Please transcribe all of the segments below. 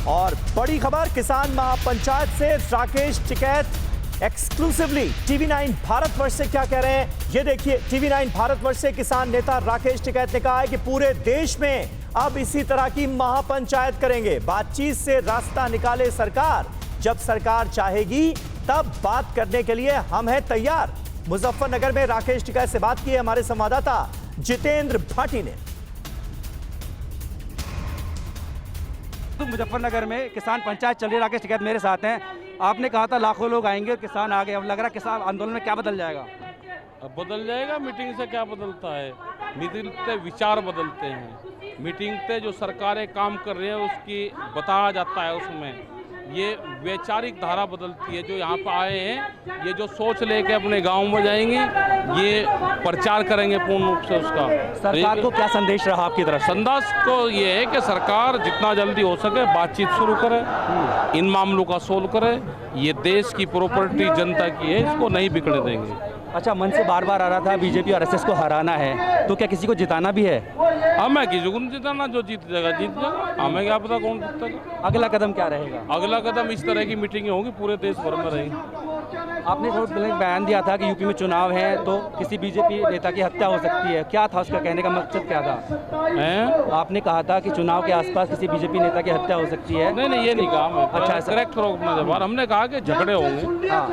और बड़ी खबर, किसान महापंचायत से राकेश टिकैत एक्सक्लूसिवली TV9 भारतवर्ष से क्या कह रहे हैं ये देखिए। TV9 भारतवर्ष से किसान नेता राकेश टिकैत ने कहा है कि पूरे देश में अब इसी तरह की महापंचायत करेंगे। बातचीत से रास्ता निकाले सरकार, जब सरकार चाहेगी तब बात करने के लिए हम हैं तैयार। मुजफ्फरनगर में राकेश टिकैत से बात की है हमारे संवाददाता जितेंद्र भाटी ने। मुजफ्फरनगर में किसान पंचायत चल रही है, राकेश टिकैत मेरे साथ हैं। आपने कहा था लाखों लोग आएंगे, किसान आ गए, अब लग रहा है किसान आंदोलन में क्या बदल जाएगा? अब बदल जाएगा। मीटिंग से क्या बदलता है? मीटिंग से विचार बदलते हैं। मीटिंग से जो सरकारें काम कर रही है उसकी बताया जाता है, उसमें ये वैचारिक धारा बदलती है। जो यहाँ पर आए हैं ये जो सोच लेके अपने गांव में जाएंगे, ये प्रचार करेंगे पूर्ण रूप से उसका। सरकार को क्या संदेश रहा आपकी तरफ? संदेश को ये है कि सरकार जितना जल्दी हो सके बातचीत शुरू करे, इन मामलों का सोल्व करे। ये देश की प्रॉपर्टी जनता की है, इसको नहीं बिगड़ने देंगे। अच्छा, मन से बार बार आ रहा था बीजेपी और RSS को हराना है, तो क्या किसी को जिताना भी है? हमें किसी को नहीं जिताना, जो जीत जाएगा जीत जाएगा। हमें क्या पता कौन जीतेगा। अगला कदम क्या रहेगा? अगला कदम इस तरह की मीटिंगें होंगी, पूरे देश भर में रहेंगी। आपने बहुत पहले बयान दिया था कि यूपी में चुनाव है तो किसी बीजेपी नेता की हत्या हो सकती है, क्या था उसका कहने का मकसद, क्या था? आपने कहा था कि चुनाव के आसपास किसी बीजेपी नेता की हत्या हो सकती है। नहीं, ये नहीं कहा मैं। अच्छा, करेक्ट करो अपना जवाब। हमने कहा कि झगड़े होंगे,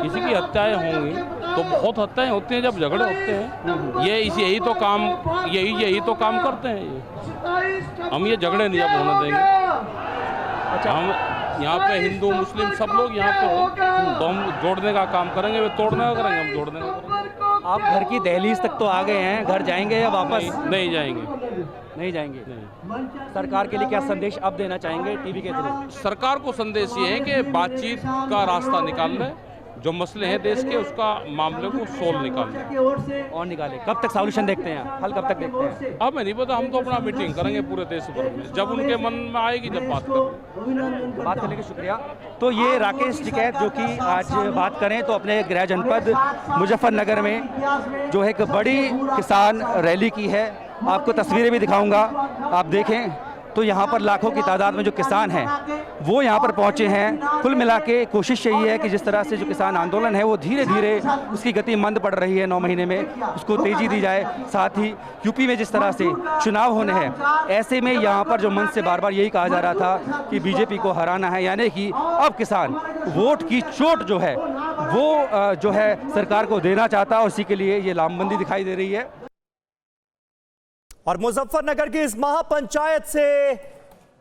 किसी की हत्याएं होंगी, तो बहुत हत्याएं होती हैं जब झगड़े होते हैं। यही तो काम करते हैं ये। हम ये झगड़े नहीं अब होने देंगे। अच्छा, हम यहाँ पे हिंदू मुस्लिम सब लोग यहाँ पे हो, तो हम जोड़ने का काम करेंगे। वे तोड़ने का करेंगे, हम जोड़ने का करेंगे। आप घर की दहलीज तक तो आ गए हैं, घर जाएंगे या वापस? नहीं जाएंगे। नहीं जाएंगे। सरकार के लिए क्या संदेश अब देना चाहेंगे टीवी के थ्रू? सरकार को संदेश ये है कि बातचीत का रास्ता निकाल ले, जो मसले हैं देश के उसका मामले को सोल्व निकाले और निकाले। कब तक सॉल्यूशन देखते हैं, हल कब तक देखते हैं? हमें नहीं पता। हम तो अपना मीटिंग करेंगे पूरे देश भर में, जब उनके मन में आएगी जब बात करने के शुक्रिया। तो ये राकेश टिकैत जो कि आज बात करें तो अपने गृह जनपद मुजफ्फरनगर में जो एक बड़ी किसान रैली की है। आपको तस्वीरें भी दिखाऊंगा, आप देखें तो यहाँ पर लाखों की तादाद में जो किसान हैं वो यहाँ पर पहुँचे हैं। कुल मिला के कोशिश यही है कि जिस तरह से जो किसान आंदोलन है वो धीरे धीरे उसकी गति मंद पड़ रही है, 9 महीने में उसको तेज़ी दी जाए। साथ ही यूपी में जिस तरह से चुनाव होने हैं, ऐसे में यहाँ पर जो मन से बार बार यही कहा जा रहा था कि बीजेपी को हराना है, यानी कि अब किसान वोट की चोट जो है वो जो है सरकार को देना चाहता है, उसी के लिए ये लामबंदी दिखाई दे रही है। और मुजफ्फरनगर की इस महापंचायत से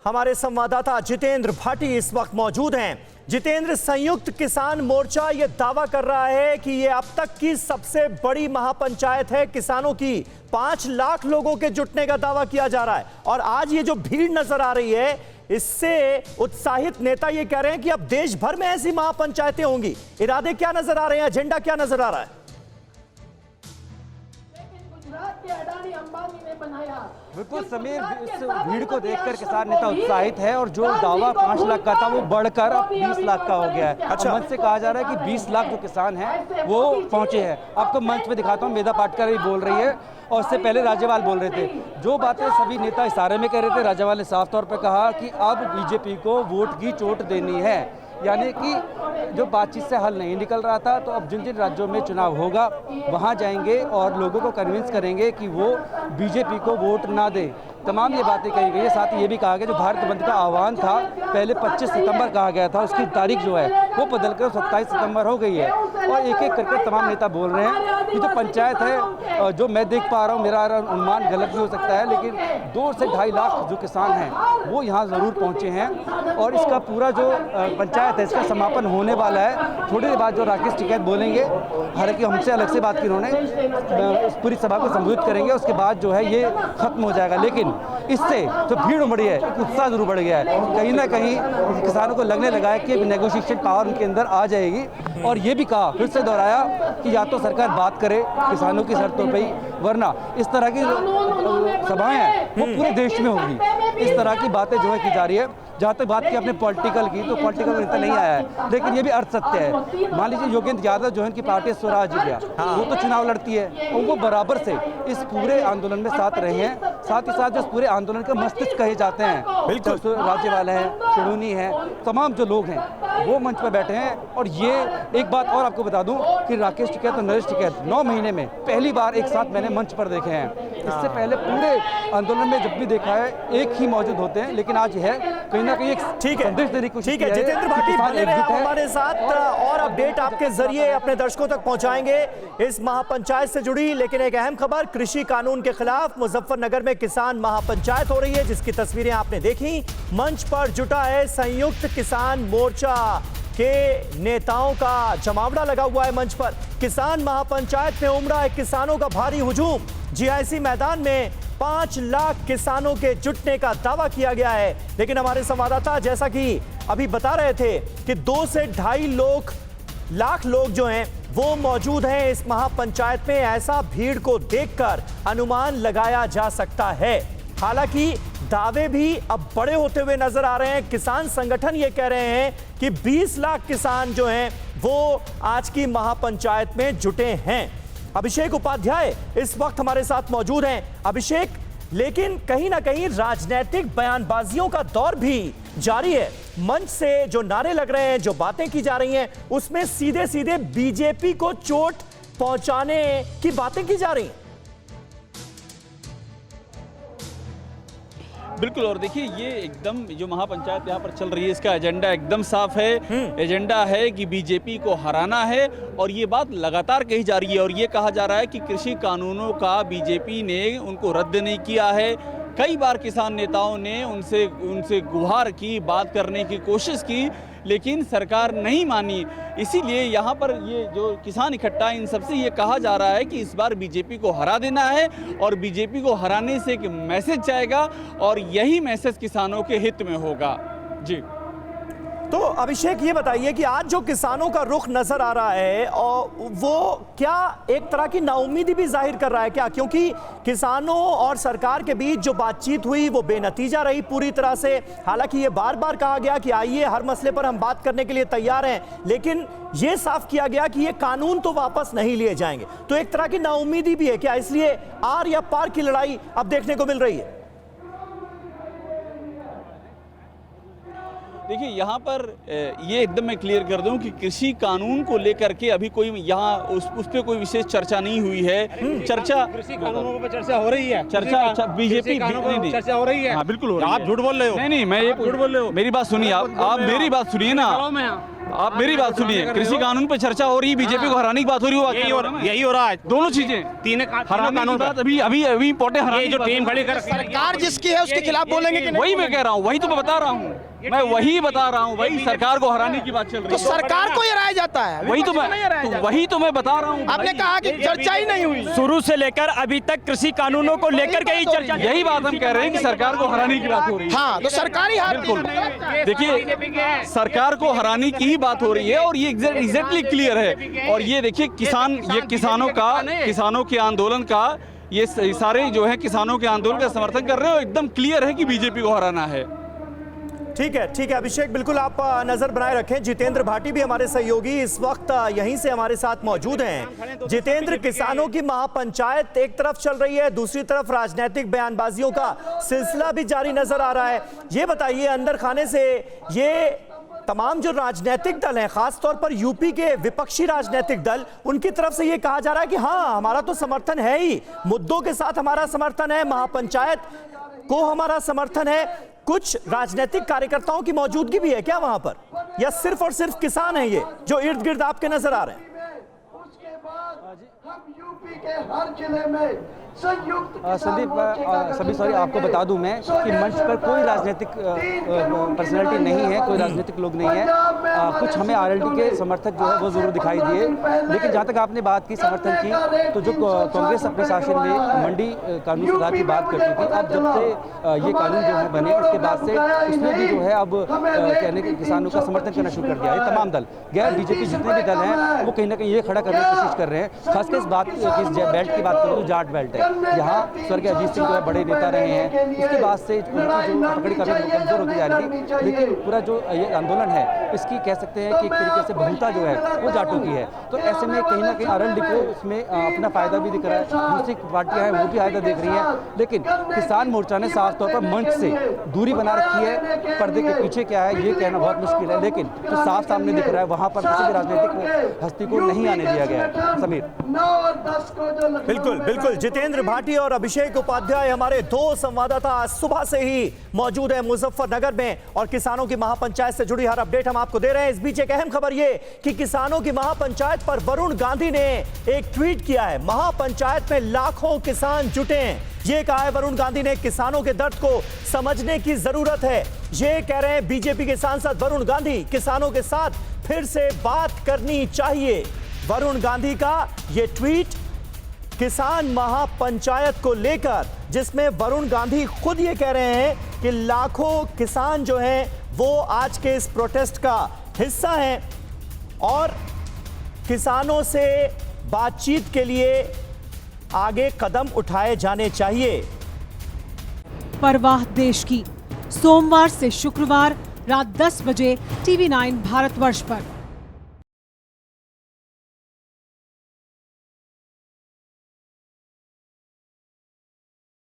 हमारे संवाददाता जितेंद्र भाटी इस वक्त मौजूद हैं। जितेंद्र, संयुक्त किसान मोर्चा ये दावा कर रहा है कि ये अब तक की सबसे बड़ी महापंचायत है किसानों की। 5 लाख लोगों के जुटने का दावा किया जा रहा है और आज ये जो भीड़ नजर आ रही है, इससे उत्साहित नेता ये कह रहे हैं कि अब देश भर में ऐसी महापंचायतें होंगी। इरादे क्या नजर आ रहे हैं, एजेंडा क्या नजर आ रहा है? बिल्कुल समीर, इस भीड़ को देखकर किसान नेता उत्साहित है और जो दावा 5 लाख का था वो बढ़कर अब 20 लाख का हो गया है। अच्छा, मंच से कहा जा रहा है कि 20 लाख जो किसान हैं वो पहुंचे हैं। आपको मंच पे दिखाता हूं, मेधा पाटकर भी बोल रही है और उससे पहले राज्यपाल बोल रहे थे। जो बातें सभी नेता इशारे में कह रहे थे, राज्यपाल ने साफ तौर पर कहा कि अब बीजेपी को वोट की चोट देनी है, यानी कि जो बातचीत से हल नहीं निकल रहा था, तो अब जिन जिन राज्यों में चुनाव होगा वहां जाएंगे और लोगों को कन्विंस करेंगे कि वो बीजेपी को वोट ना दे। तमाम ये बातें कही गई है। साथ ही ये भी कहा गया जो भारत बंद का आह्वान था पहले 25 सितंबर कहा गया था, उसकी तारीख जो है वो बदलकर 27 सितंबर हो गई है। और एक एक करके तमाम नेता बोल रहे हैं कि जो पंचायत है, जो मैं देख पा रहा हूँ, मेरा अनुमान गलत भी हो सकता है, लेकिन 2 से 2.5 लाख जो किसान हैं वो यहाँ ज़रूर पहुँचे हैं और इसका पूरा जो पंचायत है इसका समापन होने वाला है। थोड़ी देर बाद जो राकेश टिकैत बोलेंगे, हालांकि हमसे अलग से बात की उन्होंने, इस पूरी सभा को संबोधित करेंगे, उसके बाद जो है ये खत्म हो जाएगा। लेकिन इससे जो भीड़ उमड़ी है, एक उत्साह जरूर बढ़ गया है। कहीं ना कहीं किसानों को लगने लगा है कि नेगोशिएशन पावर उनके अंदर आ जाएगी। और ये भी कहा, फिर से दोहराया कि या तो सरकार बात करे किसानों की शर्तों पे ही, वरना इस तरह की सभाएं हैं वो पूरे देश में होगी। इस तरह की बातें जो है की जा रही है। जहाँ तक बात की अपने पॉलिटिकल की, तो पॉलिटिकल नेता नहीं आया है, लेकिन ये भी अर्थ सत्य है। मान लीजिए योगेंद्र यादव जो है इनकी पार्टी स्वराज गया, वो तो चुनाव लड़ती है और वो बराबर से इस पूरे आंदोलन में साथ रहे हैं। साथ ही साथ जो पूरे आंदोलन के मस्तिष्क कहे जाते हैं, बिल्कुल। तो राज्यपाल हैं, चुड़ूनी हैं, तमाम जो लोग हैं वो मंच पर बैठे हैं। और ये एक बात और आपको बता दूं कि राकेश टिकैत और नरेश टिकैत 9 महीने में पहली बार एक साथ मैंने मंच पर देखे हैं। इससे पहले पूरे आंदोलन में जब भी देखा है एक ही मौजूद होते हैं, लेकिन आज है कहीं ना कहीं एक ठीक है, संदेश देने की कोशिश ठीक है। की है जितेंद्र कि भाटी किसान बने रहे एकजुट है। हमारे साथ और अपडेट आपके जरिए अपने दर्शकों तक पहुंचाएंगे इस महापंचायत से जुड़ी। लेकिन एक अहम खबर, कृषि कानून के खिलाफ मुजफ्फरनगर में किसान महापंचायत हो रही है, जिसकी तस्वीरें आपने देखी। मंच पर जुटा है संयुक्त किसान मोर्चा के नेताओं का जमावड़ा लगा हुआ है मंच पर। किसान महापंचायत में उमड़ा है किसानों का भारी हुजूम। जीआईसी मैदान में 5 लाख किसानों के जुटने का दावा किया गया है, लेकिन हमारे संवाददाता जैसा कि अभी बता रहे थे कि 2 से 2.5 लाख लोग जो हैं वो मौजूद हैं इस महापंचायत में। ऐसा भीड़ को देखकर अनुमान लगाया जा सकता है। हालांकि दावे भी अब बड़े होते हुए नजर आ रहे हैं। किसान संगठन ये कह रहे हैं कि 20 लाख किसान जो हैं वो आज की महापंचायत में जुटे हैं। अभिषेक उपाध्याय इस वक्त हमारे साथ मौजूद हैं। अभिषेक, लेकिन कहीं ना कहीं राजनीतिक बयानबाजियों का दौर भी जारी है। मंच से जो नारे लग रहे हैं, जो बातें की जा रही हैं, उसमें सीधे सीधे बीजेपी को चोट पहुंचाने की बातें की जा रही हैं। बिल्कुल। और देखिए ये एकदम जो महापंचायत यहाँ पर चल रही है इसका एजेंडा एकदम साफ है। एजेंडा है कि बीजेपी को हराना है और ये बात लगातार कही जा रही है। और ये कहा जा रहा है कि कृषि कानूनों का बीजेपी ने उनको रद्द नहीं किया है। कई बार किसान नेताओं ने उनसे गुहार की, बात करने की कोशिश की, लेकिन सरकार नहीं मानी। इसीलिए यहाँ पर ये जो किसान इकट्ठा, इन सबसे ये कहा जा रहा है कि इस बार बीजेपी को हरा देना है और बीजेपी को हराने से एक मैसेज जाएगा और यही मैसेज किसानों के हित में होगा। जी तो अभिषेक ये बताइए कि आज जो किसानों का रुख नजर आ रहा है और वो क्या एक तरह की नाउम्मीदी भी जाहिर कर रहा है क्या? क्योंकि किसानों और सरकार के बीच जो बातचीत हुई वो बेनतीजा रही पूरी तरह से। हालांकि ये बार बार कहा गया कि आइए हर मसले पर हम बात करने के लिए तैयार हैं, लेकिन ये साफ किया गया कि ये कानून तो वापस नहीं लिए जाएंगे। तो एक तरह की नाउम्मीदी भी है क्या? इसलिए आर या पार की लड़ाई अब देखने को मिल रही है। देखिए यहाँ पर ये एकदम मैं क्लियर कर दूं कि कृषि कानून को लेकर के अभी कोई यहाँ उस पर कोई विशेष चर्चा नहीं हुई है। चर्चा कृषि कानूनों पर चर्चा हो रही है। चर्चा बीजेपी चर्चा हो रही है। हाँ बिल्कुल हो रही आप है। झूठ बोल रहे हो। नहीं मैं ये झूठ बोल रहे हो। मेरी बात सुनिए, आप मेरी बात सुनिए ना, आप मेरी बात सुनिए। कृषि कानून पे चर्चा हो रही है, बीजेपी को हराने की बात हो रही है। यही हो रहा है। दोनों चीजें, हराने की बात अभी इम्पोर्टेंट, हराने जो टीम खड़ी कर सरकार जिसकी है उसके खिलाफ बोलेंगे कि नहीं? वही मैं कह रहा हूँ, वही तो मैं बता रहा हूँ, मैं वही बता रहा हूँ। वही सरकार को हराने की बात चल रही तो है। सरकार को हराया जाता है। वही तो मैं बता रहा हूँ। आपने कहा कि चर्चा ही नहीं हुई। शुरू से लेकर अभी तक कृषि कानूनों को लेकर के ही चर्चा। यही बात हम कह रहे हैं कि सरकार को हराने की बात हो रही है। हाँ, तो सरकार ही हारती है। देखिए सरकार को हराने की ही बात हो रही है और ये एग्जैक्टली क्लियर है। और ये देखिए किसानों के आंदोलन का, ये सारे जो है किसानों के आंदोलन का समर्थन कर रहे हो। एकदम क्लियर है कि बीजेपी को हराना है। ठीक है अभिषेक, बिल्कुल आप नजर बनाए रखें। जितेंद्र भाटी भी हमारे सहयोगी इस वक्त यहीं से हमारे साथ मौजूद हैं। जितेंद्र, किसानों की महापंचायत एक तरफ चल रही है, दूसरी तरफ राजनीतिक बयानबाजियों का सिलसिला भी जारी नजर आ रहा है। ये बताइए अंदर खाने से, ये तमाम जो राजनीतिक दल हैं, खासतौर पर यूपी के विपक्षी राजनीतिक दल, उनकी तरफ से ये कहा जा रहा है कि हाँ हमारा तो समर्थन है ही, मुद्दों के साथ हमारा समर्थन है, महापंचायत को हमारा समर्थन है। कुछ राजनीतिक कार्यकर्ताओं की मौजूदगी भी है क्या वहां पर, या सिर्फ और सिर्फ किसान हैं ये जो इर्द गिर्द आपके नजर आ रहे हैं? उसके बाद हम यूपी के हर जिले में संयुक्त संदीप, आपको बता दूं मैं कि मंच पर कोई राजनीतिक पर्सनैलिटी नहीं है, कोई राजनीतिक लोग नहीं है। कुछ हमें आरएलडी के समर्थक जो है वो जरूर दिखाई दिए, लेकिन जहां तक आपने बात की समर्थन की, तो जो कांग्रेस अपने शासन में मंडी कानून सुधार की बात करती थी, अब जब से ये कानून जो है बने उसके बाद से उसने भी जो है अब कहने के किसानों का समर्थन करना शुरू कर दिया है। तमाम दल, गैर बीजेपी जितने भी दल हैं, वो कहीं ना कहीं ये खड़ा करने की कोशिश कर रहे हैं। खासकर इस बात किस बेल्ट की बात करूँ तो जाट बेल्ट है। यहाँ स्वर्गीय अजीत सिंह जो है बड़े नेता रहे हैं, उसके बाद से उनकी जो पकड़ी काफ़ी कमजोर होती जा रही थी, लेकिन पूरा जो ये आंदोलन है इसकी कह सकते हैं कि एक तरीके से बहुलता जो है वो जाटों की है। तो ऐसे में कहीं ना कहीं आरएलडी को इसमें अपना फायदा भी दिख रहा है, दूसरी पार्टियां हैं वो भी फायदा देख रही हैं, लेकिन किसान मोर्चा ने साफ तौर पर मंच से दूरी बना रखी है। पर्दे के पीछे क्या है ये कहना बहुत मुश्किल है, लेकिन जो साफ सामने दिख रहा है वहां पर किसी भी राजनीतिक हस्ती को नहीं आने दिया गया है। समीर, 9 और 10 को जो बिल्कुल बिल्कुल, जितेंद्र भाटी और अभिषेक उपाध्याय हमारे दो संवाददाता आज सुबह से ही मौजूद है मुजफ्फरनगर में और किसानों की महापंचायत से जुड़ी हर अपडेट हम आपको दे रहे हैं। इस बीच एक अहम खबर ये कि किसानों की महापंचायत पर वरुण गांधी ने एक ट्वीट किया है। महापंचायत में लाखों किसान जुटे हैं, ये कहा है वरुण गांधी ने, किसानों के दर्द को समझने की जरूरत है, ये कह रहे हैं बीजेपी के सांसद वरुण गांधी। किसानों के साथ फिर से बात करनी चाहिए। वरुण गांधी का ये ट्वीट किसान महापंचायत को लेकर, जिसमें वरुण गांधी खुद ये कह रहे हैं कि लाखों किसान जो हैं वो आज के इस प्रोटेस्ट का हिस्सा हैं और किसानों से बातचीत के लिए आगे कदम उठाए जाने चाहिए। परवाह देश की, सोमवार से शुक्रवार रात 10 बजे TV9 भारतवर्ष पर।